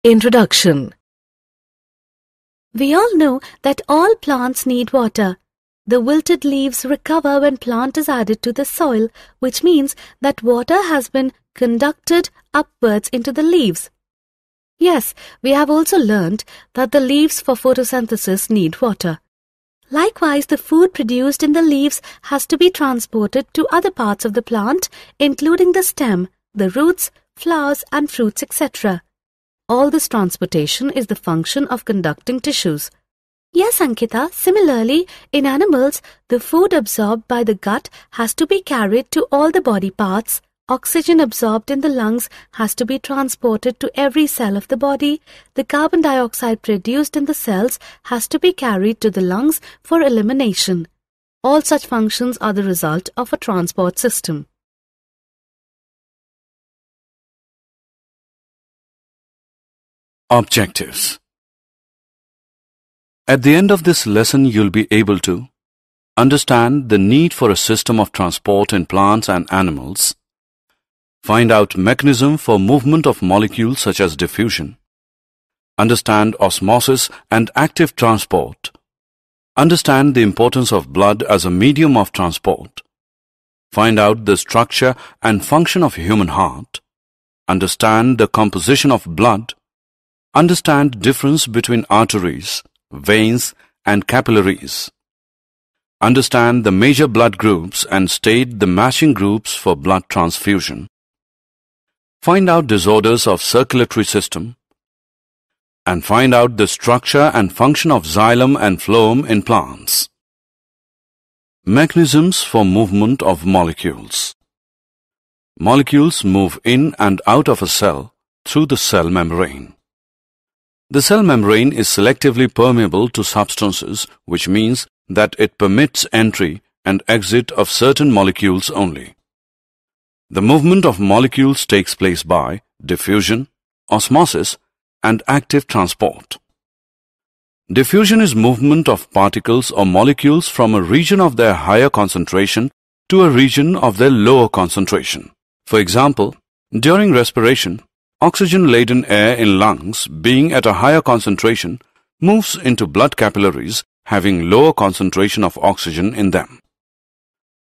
Introduction. We all know that all plants need water. The wilted leaves recover when plant is added to the soil, which means that water has been conducted upwards into the leaves. Yes, we have also learnt that the leaves for photosynthesis need water. Likewise, the food produced in the leaves has to be transported to other parts of the plant, including the stem, the roots, flowers and fruits, etc. All this transportation is the function of conducting tissues. Yes, Ankita, similarly, in animals, the food absorbed by the gut has to be carried to all the body parts. Oxygen absorbed in the lungs has to be transported to every cell of the body. The carbon dioxide produced in the cells has to be carried to the lungs for elimination. All such functions are the result of a transport system. Objectives. At the end of this lesson, you'll be able to understand the need for a system of transport in plants and animals, find out mechanism for movement of molecules such as diffusion, understand osmosis and active transport, understand the importance of blood as a medium of transport, find out the structure and function of human heart, understand the composition of blood, understand difference between arteries, veins and capillaries, understand the major blood groups and state the matching groups for blood transfusion, find out disorders of circulatory system, and find out the structure and function of xylem and phloem in plants. Mechanisms for movement of molecules. Molecules move in and out of a cell through the cell membrane. The cell membrane is selectively permeable to substances, which means that it permits entry and exit of certain molecules only. The movement of molecules takes place by diffusion, osmosis, and active transport. Diffusion is movement of particles or molecules from a region of their higher concentration to a region of their lower concentration. For example, during respiration, oxygen-laden air in lungs, being at a higher concentration, moves into blood capillaries having lower concentration of oxygen in them.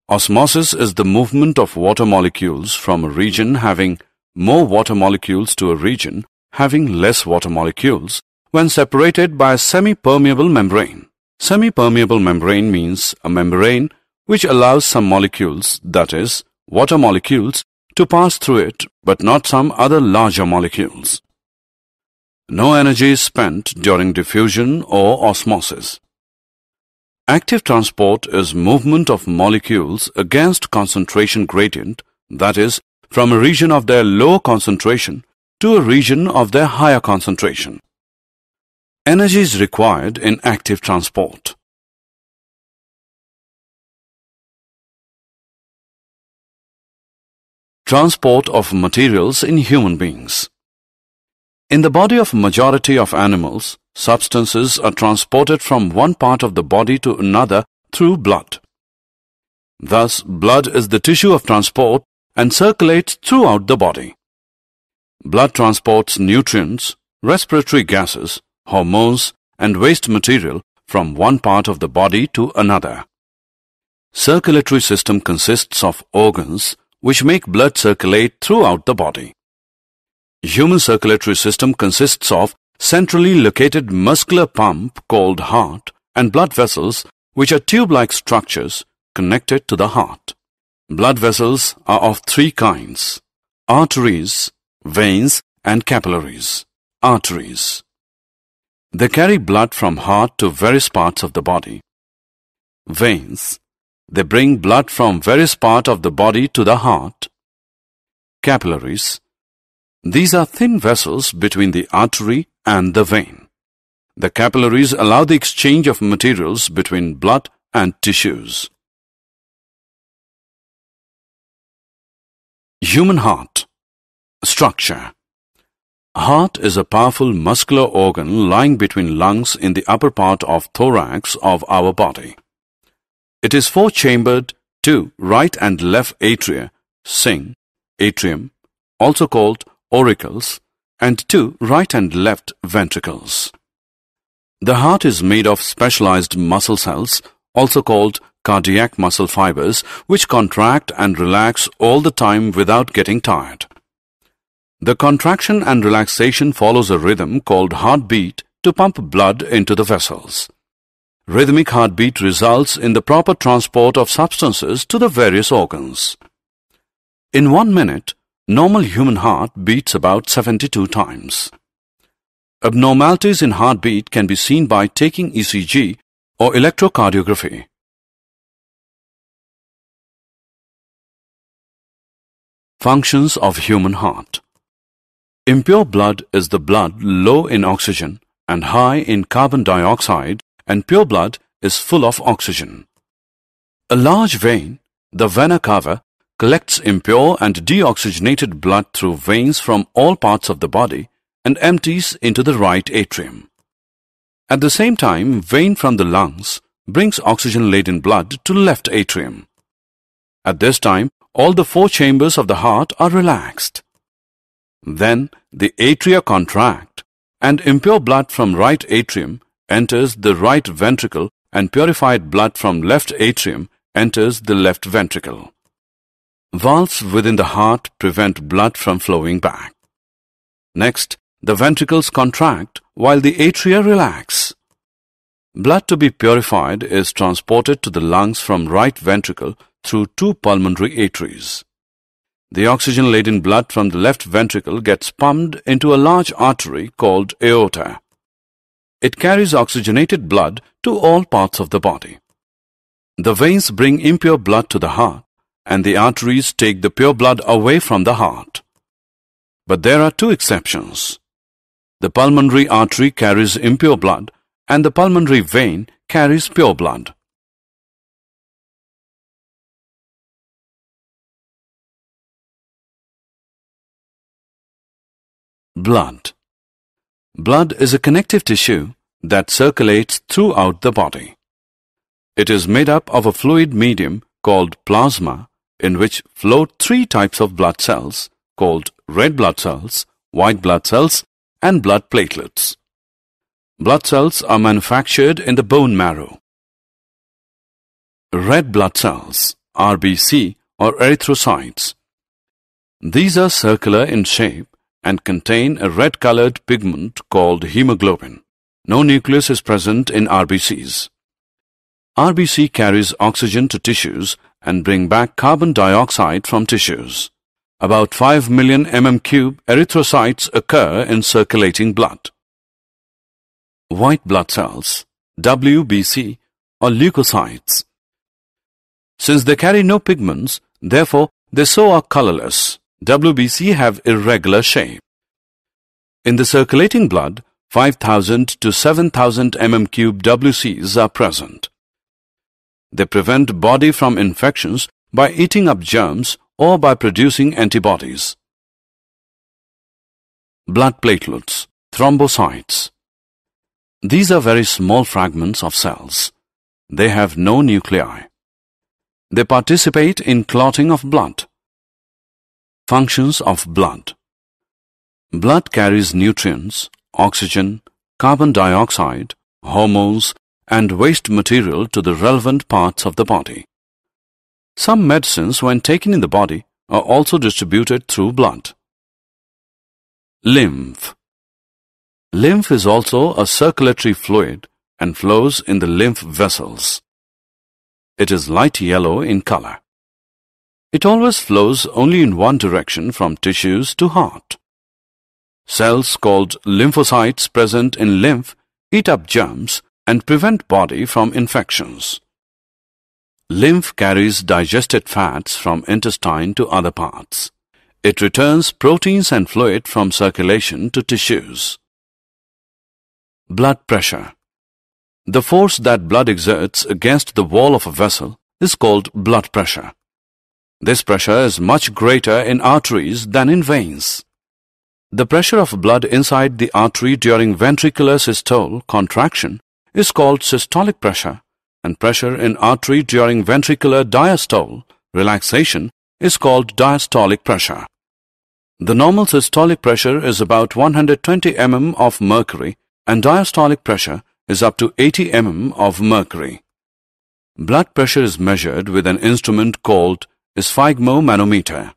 Osmosis is the movement of water molecules from a region having more water molecules to a region having less water molecules when separated by a semi-permeable membrane. Semi-permeable membrane means a membrane which allows some molecules, that is, water molecules, to pass through it, but not some other larger molecules. No energy is spent during diffusion or osmosis. Active transport is movement of molecules against concentration gradient, that is, from a region of their lower concentration to a region of their higher concentration. Energy is required in active transport. Transport of materials in human beings. In the body of majority of animals, substances are transported from one part of the body to another through blood. Thus, blood is the tissue of transport and circulates throughout the body. Blood transports nutrients, respiratory gases, hormones, and waste material from one part of the body to another. Circulatory system consists of organs which make blood circulate throughout the body. Human circulatory system consists of centrally located muscular pump called heart and blood vessels, which are tube-like structures connected to the heart. Blood vessels are of three kinds: arteries, veins and capillaries. Arteries. They carry blood from heart to various parts of the body. Veins. They bring blood from various parts of the body to the heart. Capillaries. These are thin vessels between the artery and the vein. The capillaries allow the exchange of materials between blood and tissues. Human heart. Structure. Heart is a powerful muscular organ lying between lungs in the upper part of thorax of our body. It is four-chambered, two right and left atria, atrium, also called auricles, and 2 right and left ventricles. The heart is made of specialized muscle cells, also called cardiac muscle fibers, which contract and relax all the time without getting tired. The contraction and relaxation follows a rhythm called heartbeat to pump blood into the vessels. Rhythmic heartbeat results in the proper transport of substances to the various organs. In 1 minute, normal human heart beats about 72 times. Abnormalities in heartbeat can be seen by taking ECG or electrocardiography. Functions of human heart. Impure blood is the blood low in oxygen and high in carbon dioxide, and pure blood is full of oxygen. A large vein, the vena cava, collects impure and deoxygenated blood through veins from all parts of the body and empties into the right atrium. At the same time, vein from the lungs brings oxygen-laden blood to left atrium. At this time, all the 4 chambers of the heart are relaxed. Then the atria contract and impure blood from right atrium enters the right ventricle and purified blood from left atrium enters the left ventricle. Valves within the heart prevent blood from flowing back. Next, the ventricles contract while the atria relax. Blood to be purified is transported to the lungs from right ventricle through 2 pulmonary arteries. The oxygen-laden blood from the left ventricle gets pumped into a large artery called aorta. It carries oxygenated blood to all parts of the body. The veins bring impure blood to the heart, and the arteries take the pure blood away from the heart. But there are 2 exceptions. The pulmonary artery carries impure blood, and the pulmonary vein carries pure blood. Blood. Blood is a connective tissue that circulates throughout the body. It is made up of a fluid medium called plasma, in which float 3 types of blood cells called red blood cells, white blood cells, and blood platelets. Blood cells are manufactured in the bone marrow. Red blood cells, RBC or erythrocytes. These are circular in shape and contain a red-colored pigment called hemoglobin. No nucleus is present in RBCs. RBC carries oxygen to tissues and bring back carbon dioxide from tissues. About 5 million mm³ erythrocytes occur in circulating blood. White blood cells, WBC or leukocytes. Since they carry no pigments, therefore they so are colorless. WBC have irregular shape. In the circulating blood, 5,000 to 7,000 mm³ WCs are present. They prevent body from infections by eating up germs or by producing antibodies. Blood platelets, thrombocytes. These are very small fragments of cells. They have no nuclei. They participate in clotting of blood. Functions of blood. Blood carries nutrients, oxygen, carbon dioxide, hormones, and waste material to the relevant parts of the body. Some medicines, when taken in the body, are also distributed through blood. Lymph. Lymph is also a circulatory fluid and flows in the lymph vessels. It is light yellow in color. It always flows only in one direction from tissues to heart. Cells called lymphocytes present in lymph eat up germs and prevent body from infections. Lymph carries digested fats from intestine to other parts. It returns proteins and fluid from circulation to tissues. Blood pressure. The force that blood exerts against the wall of a vessel is called blood pressure. This pressure is much greater in arteries than in veins. The pressure of blood inside the artery during ventricular systole contraction is called systolic pressure, and pressure in artery during ventricular diastole relaxation is called diastolic pressure. The normal systolic pressure is about 120 mm of mercury and diastolic pressure is up to 80 mm of mercury. Blood pressure is measured with an instrument called sphygmomanometer.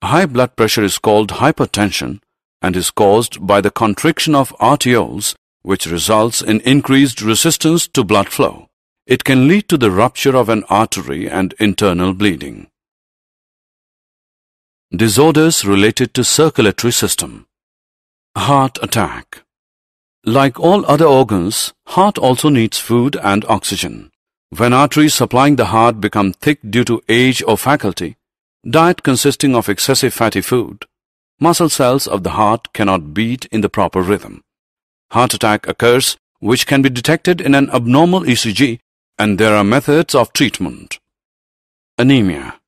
High blood pressure is called hypertension and is caused by the constriction of arterioles, which results in increased resistance to blood flow. It can lead to the rupture of an artery and internal bleeding. Disorders related to circulatory system. Heart attack. Like all other organs, heart also needs food and oxygen. When arteries supplying the heart become thick due to age or faculty, diet consisting of excessive fatty food, muscle cells of the heart cannot beat in the proper rhythm. Heart attack occurs, which can be detected in an abnormal ECG, and there are methods of treatment. Anemia.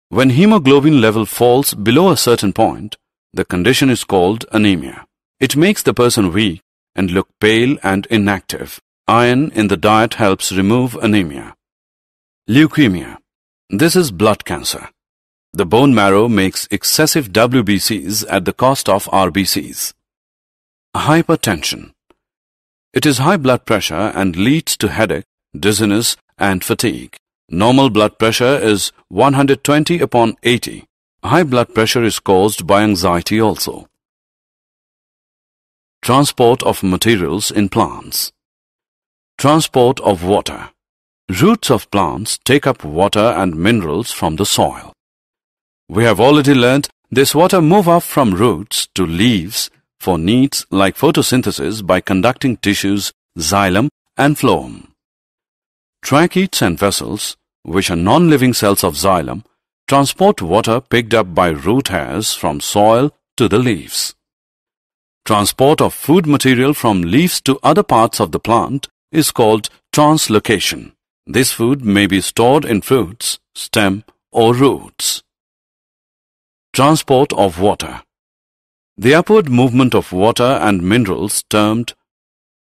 When hemoglobin level falls below a certain point, the condition is called anemia. It makes the person weak and look pale and inactive. Iron in the diet helps remove anemia. Leukemia. This is blood cancer. The bone marrow makes excessive WBCs at the cost of RBCs. Hypertension. It is high blood pressure and leads to headache, dizziness and fatigue. Normal blood pressure is 120/80. High blood pressure is caused by anxiety also. Transport of materials in plants. Transport of water. Roots of plants take up water and minerals from the soil. We have already learnt this water move up from roots to leaves for needs like photosynthesis by conducting tissues, xylem and phloem. Tracheids and vessels, which are non-living cells of xylem, transport water picked up by root hairs from soil to the leaves. Transport of food material from leaves to other parts of the plant is called translocation. This food may be stored in fruits, stem or roots. Transport of water. The upward movement of water and minerals termed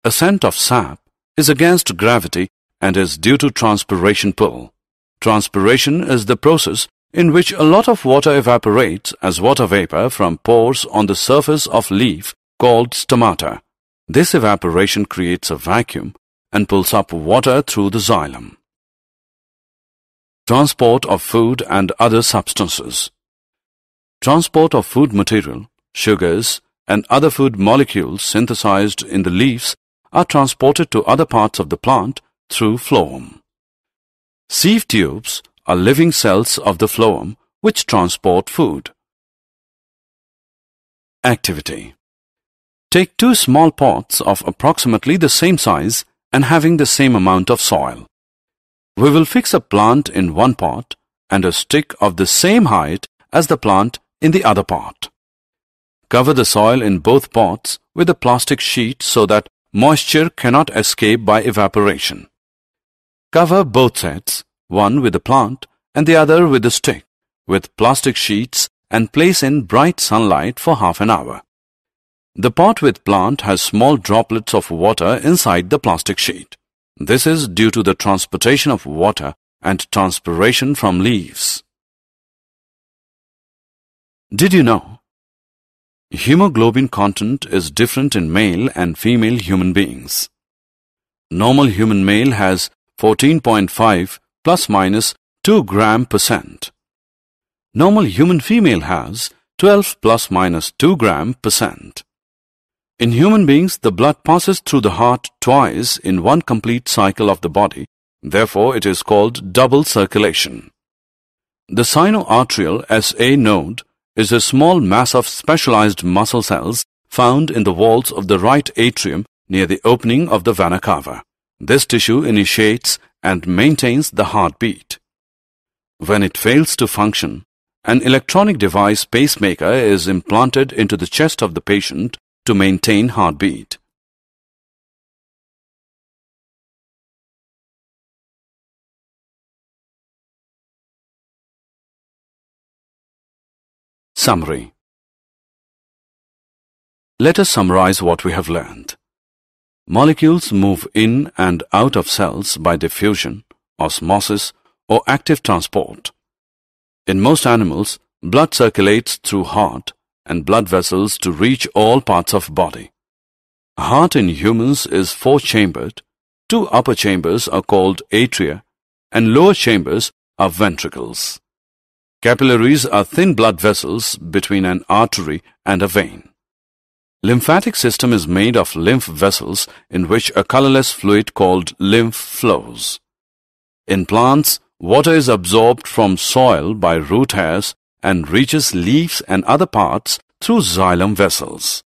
ascent of sap is against gravity and is due to transpiration pull. Transpiration is the process in which a lot of water evaporates as water vapor from pores on the surface of leaf called stomata. This evaporation creates a vacuum and pulls up water through the xylem. Transport of food and other substances. Transport of food material, sugars, and other food molecules synthesized in the leaves are transported to other parts of the plant through phloem. Sieve tubes are living cells of the phloem which transport food. Activity. Take 2 small pots of approximately the same size and having the same amount of soil. We will fix a plant in one pot and a stick of the same height as the plant in the other pot. Cover the soil in both pots with a plastic sheet so that moisture cannot escape by evaporation. Cover both sets, one with the plant and the other with the stick, with plastic sheets and place in bright sunlight for half an hour. The pot with plant has small droplets of water inside the plastic sheet. This is due to the transportation of water and transpiration from leaves. Did you know? Hemoglobin content is different in male and female human beings. Normal human male has 14.5 plus minus 2 gram%. Normal human female has 12 plus minus 2 gram%. In human beings, the blood passes through the heart twice in one complete cycle of the body. Therefore, it is called double circulation. The sinoarterial SA node is a small mass of specialized muscle cells found in the walls of the right atrium near the opening of the vena cava. This tissue initiates and maintains the heartbeat. When it fails to function, an electronic device pacemaker is implanted into the chest of the patient to maintain heartbeat. Summary. Let us summarize what we have learned. Molecules move in and out of cells by diffusion, osmosis, or active transport. In most animals, Blood circulates through heart and blood vessels to reach all parts of body. Heart in humans is four-chambered. Two upper chambers are called atria and lower chambers are ventricles. Capillaries are thin blood vessels between an artery and a vein. Lymphatic system is made of lymph vessels in which a colorless fluid called lymph flows. In plants, water is absorbed from soil by root hairs and reaches leaves and other parts through xylem vessels.